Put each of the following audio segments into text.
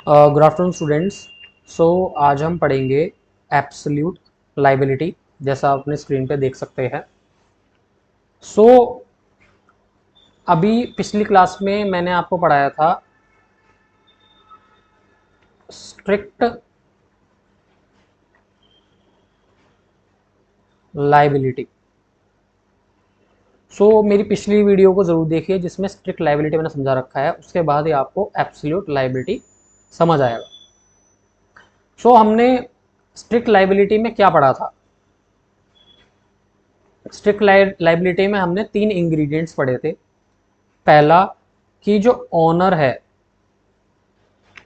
Good afternoon students. सो आज हम पढ़ेंगे एब्सोल्यूट लाइबिलिटी, जैसा आप अपने स्क्रीन पे देख सकते हैं। सो अभी पिछली क्लास में मैंने आपको पढ़ाया था स्ट्रिक्ट लाइबिलिटी। सो मेरी पिछली वीडियो को ज़रूर देखिए जिसमें स्ट्रिक्ट लाइबिलिटी मैंने समझा रखा है, उसके बाद ही आपको एब्सोल्यूट लाइबिलिटी समझ आएगा। सो हमने स्ट्रिक्ट लाइबिलिटी में क्या पढ़ा था? स्ट्रिक्ट लाइबिलिटी में हमने 3 इंग्रेडिएंट्स पढ़े थे। पहला कि जो ओनर है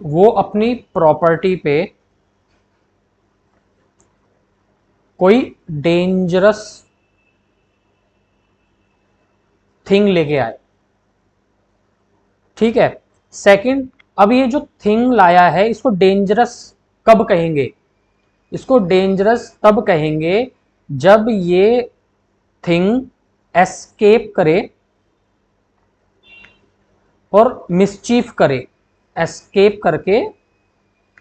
वो अपनी प्रॉपर्टी पे कोई डेंजरस थिंग लेके आए, ठीक है। सेकंड, अब ये जो थिंग लाया है इसको डेंजरस कब कहेंगे? इसको डेंजरस तब कहेंगे जब ये थिंग एस्केप करे और मिसचीफ करे, एस्केप करके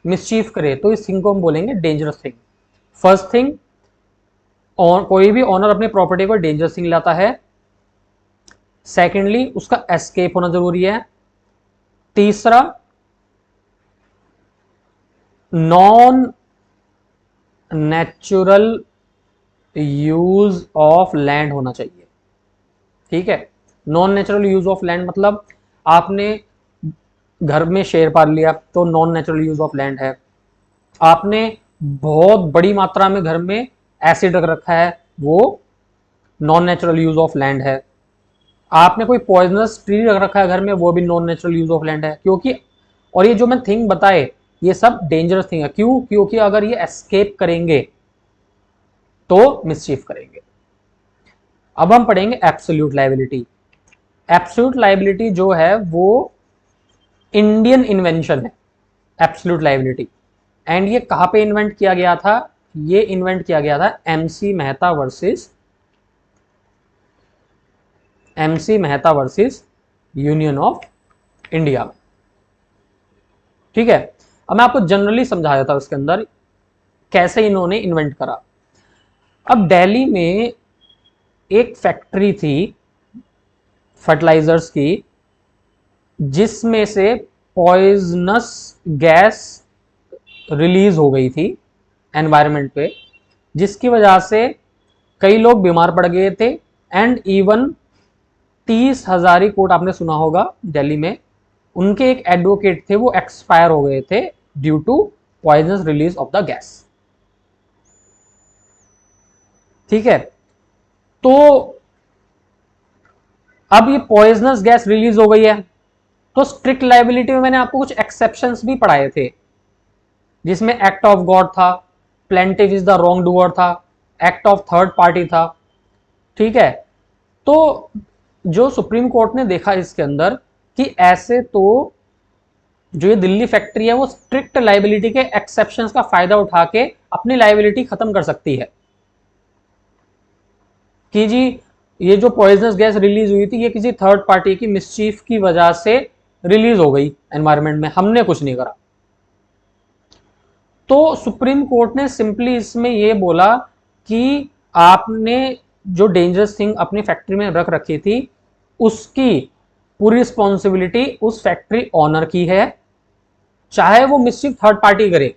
मिसचीफ करे, तो इस थिंग को हम बोलेंगे डेंजरस थिंग। फर्स्ट थिंग, और कोई भी ओनर अपनी प्रॉपर्टी को डेंजरस थिंग लाता है। सेकेंडली, उसका एस्केप होना जरूरी है। तीसरा, non natural use of land होना चाहिए, ठीक है। Non natural use of land मतलब आपने घर में शेर पाल लिया तो non natural use of land है। आपने बहुत बड़ी मात्रा में घर में एसिड रख रखा है, वो non natural use of land है। आपने कोई पॉइजनस ट्री रख रखा है घर में, वो भी non natural use of land है। क्योंकि और ये जो मैं थिंग बताए ये सब डेंजरस थिंग है। क्यों? क्योंकि अगर ये एस्केप करेंगे तो मिसचीफ करेंगे। अब हम पढ़ेंगे एब्सोल्यूट लायबिलिटी। एब्सोल्यूट लायबिलिटी जो है वो इंडियन इन्वेंशन है, एब्सोल्यूट लायबिलिटी। एंड ये कहां पे इन्वेंट किया गया था? ये इन्वेंट किया गया था MC Mehta versus union of India में, ठीक है। अब मैं आपको जनरली समझा देता हूं इसके अंदर कैसे इन्होंने इन्वेंट करा। अब दिल्ली में एक फैक्ट्री थी फर्टिलाइजर्स की, जिसमें से पॉइजनस गैस रिलीज हो गई थी एनवायरनमेंट पे, जिसकी वजह से कई लोग बीमार पड़ गए थे। एंड इवन 30 हजारी कोर्ट आपने सुना होगा दिल्ली में, उनके एक एडवोकेट थे वो एक्सपायर हो गए थे due to poisonous release of the gas, ठीक है। तो अब ये पॉइजनस गैस रिलीज हो गई है, तो स्ट्रिक्ट लायबिलिटी में मैंने आपको कुछ एक्सेप्शंस भी पढ़ाए थे, जिसमें एक्ट ऑफ गॉड था, plaintiff is the wrong doer था, एक्ट ऑफ थर्ड पार्टी था, ठीक है। तो जो सुप्रीम कोर्ट ने देखा इसके अंदर कि ऐसे तो जो ये दिल्ली फैक्ट्री है वो स्ट्रिक्ट लायबिलिटी के एक्सेप्शंस का फायदा उठा के अपनी लायबिलिटी खत्म कर सकती है कि जी ये जो पॉइजनस गैस रिलीज हुई थी ये किसी थर्ड पार्टी की मिसचीफ की वजह से रिलीज हो गई एनवायरनमेंट में, हमने कुछ नहीं करा। तो सुप्रीम कोर्ट ने सिंपली इसमें यह बोला कि आपने जो डेंजरस थिंग अपनी फैक्ट्री में रख रखी थी उसकी पूरी रिस्पॉन्सिबिलिटी उस फैक्ट्री ओनर की है, चाहे वो मिसचीफ थर्ड पार्टी करे।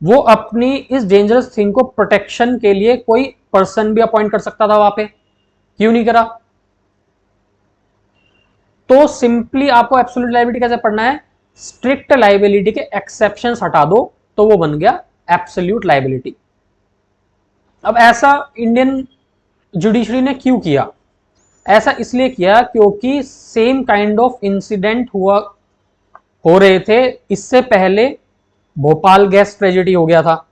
वो अपनी इस डेंजरस थिंग को प्रोटेक्शन के लिए कोई पर्सन भी अपॉइंट कर सकता था वहां पे, क्यों नहीं करा? तो सिंपली आपको एब्सोल्यूट लायबिलिटी कैसे पढ़ना है? स्ट्रिक्ट लायबिलिटी के एक्सेप्शंस हटा दो तो वो बन गया एब्सोल्यूट लायबिलिटी। अब ऐसा इंडियन जुडिशरी ने क्यों किया? ऐसा इसलिए किया क्योंकि सेम काइंड ऑफ इंसिडेंट हो रहे थे इससे पहले। भोपाल गैस ट्रेजेडी हो गया था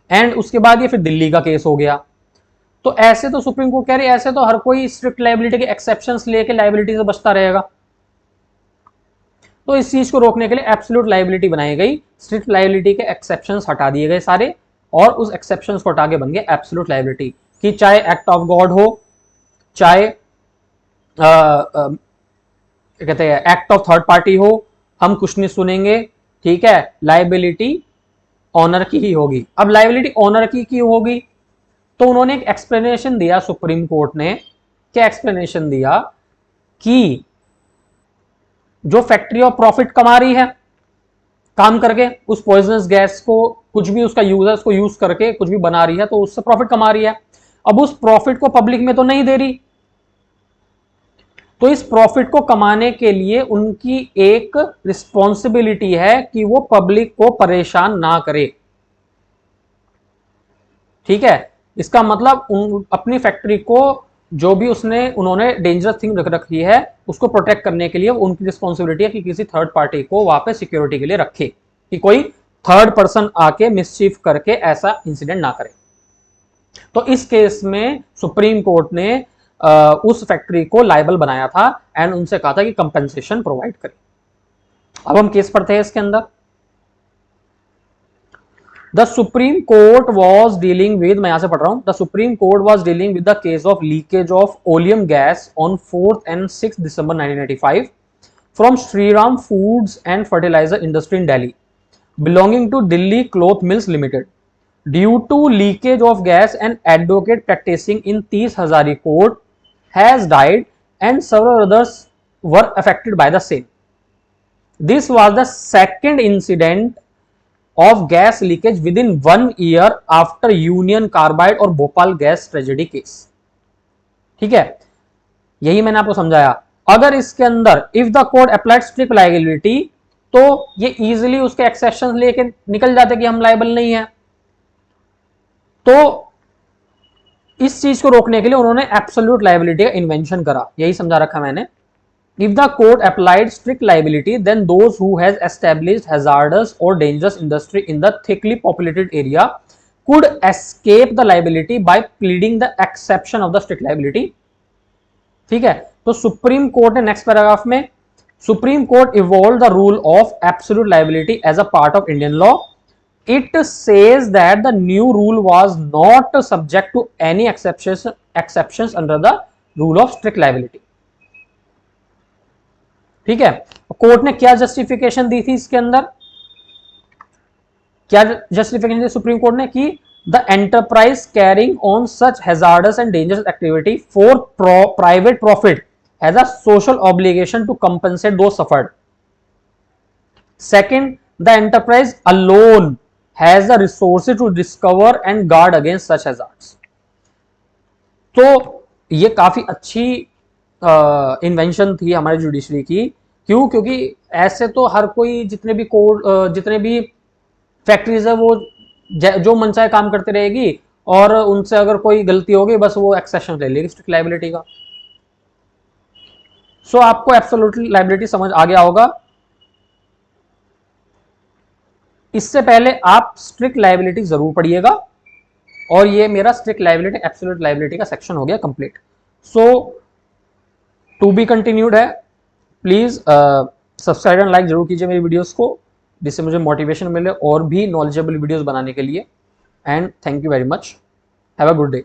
एंड उसके बाद ये फिर दिल्ली का केस हो गया। तो ऐसे तो सुप्रीम कोर्ट कह रही है ऐसे तो हर कोई स्ट्रिक्ट लायबिलिटी के एक्सेप्शंस लेके लायबिलिटी से बचता रहेगा। तो इस चीज को रोकने के लिए एब्सोल्यूट लायबिलिटी बनाई गई, स्ट्रिक्ट लायबिलिटी के एक्सेप्शंस हटा दिए गए सारे, और उस एक्सेप्शंस को हटा के बन गया एब्सोल्यूट लायबिलिटी। कि चाहे एक्ट ऑफ गॉड हो, चाहे कहते हैं एक्ट ऑफ थर्ड पार्टी हो, हम कुछ नहीं सुनेंगे, ठीक है, लाइबिलिटी ऑनर की ही होगी। अब लाइबिलिटी ऑनर की क्यों होगी? तो उन्होंने एक एक्सप्लेनेशन दिया, सुप्रीम कोर्ट ने क्या एक्सप्लेनेशन दिया कि जो फैक्ट्री ऑफ प्रॉफिट कमा रही है काम करके उस पॉइजनस गैस को, कुछ भी उसका यूज है उसको यूज करके कुछ भी बना रही है, तो उससे प्रॉफिट कमा रही है। अब उस प्रॉफिट को पब्लिक में तो नहीं दे रही, तो इस प्रॉफिट को कमाने के लिए उनकी एक रिस्पॉन्सिबिलिटी है कि वो पब्लिक को परेशान ना करे, ठीक है। इसका मतलब अपनी फैक्ट्री को जो भी उन्होंने डेंजरस थिंग रख रखी है उसको प्रोटेक्ट करने के लिए उनकी रिस्पॉन्सिबिलिटी है कि किसी थर्ड पार्टी को वहां पे सिक्योरिटी के लिए रखे, कि कोई थर्ड पर्सन आके मिसचीफ करके ऐसा इंसिडेंट ना करे। तो इस केस में सुप्रीम कोर्ट ने उस फैक्ट्री को लायबल बनाया था एंड उनसे कहा था कि कंपेंसेशन प्रोवाइड करें। अब हम केस पढ़ते हैं इसके अंदर। The Supreme Court was dealing with, मैं यहां से पढ़ रहा हूं, The Supreme Court was dealing with the case of leakage of oleum gas on 4th and 6th December 1985 from Shriram Foods and Fertilizer Industry in Delhi, belonging to Delhi Cloth Mills Limited. Due to leakage of gas, an advocate practicing in Tees Hazari Court has died and several others were affected by the same. This was the second incident of gas leakage within 1 year after Union Carbide और Bhopal gas tragedy case, ठीक है। यही मैंने आपको समझाया। अगर इसके अंदर if the court applied strict liability, तो ये इजीली उसके एक्सेप्शन लेके निकल जाते कि हम लायबल नहीं है। तो इस चीज को रोकने के लिए उन्होंने एब्सोल्यूट लायबिलिटी का इन्वेंशन करा, यही समझा रखा मैंने। If the court applied strict liability, then those who has established hazardous or dangerous industry in the thickly populated area could escape the liability by pleading the exception of the strict liability, ठीक है। तो Supreme court ने next paragraph में, Supreme Court evolve the rule of absolute liability as a part of Indian law. It says that the new rule was not subject to any exceptions under the rule of strict liability. ठीक है। Court ने क्या justification दी थी इसके अंदर, क्या justification दी supreme court ने कि the enterprise carrying on such hazardous and dangerous activity for private profit has a social obligation to compensate those suffered. Second, the enterprise alone has the resources to discover and guard against such hazards. तो ये काफी अच्छी invention थी हमारी judiciary की। क्यों? क्योंकि ऐसे तो हर कोई जितने भी कोर्ट जितने भी फैक्ट्रीज है वो जो मन चाहे काम करते रहेगी और उनसे अगर कोई गलती होगी बस वो एक्सेप्शन ले लेगी स्ट्रिक्ट लायबिलिटी का। सो आपको एब्सोल्यूट लायबिलिटी समझ आ गया होगा। इससे पहले आप स्ट्रिक्ट लायबिलिटी जरूर पढ़िएगा और ये मेरा स्ट्रिक्ट लायबिलिटी एब्सोल्यूट लायबिलिटी का सेक्शन हो गया complete. So to be continued है। प्लीज सब्सक्राइब एंड लाइक जरूर कीजिए मेरी वीडियोस को, जिससे मुझे मोटिवेशन मिले और भी नॉलेजेबल वीडियोस बनाने के लिए। And thank you very much, have a good day.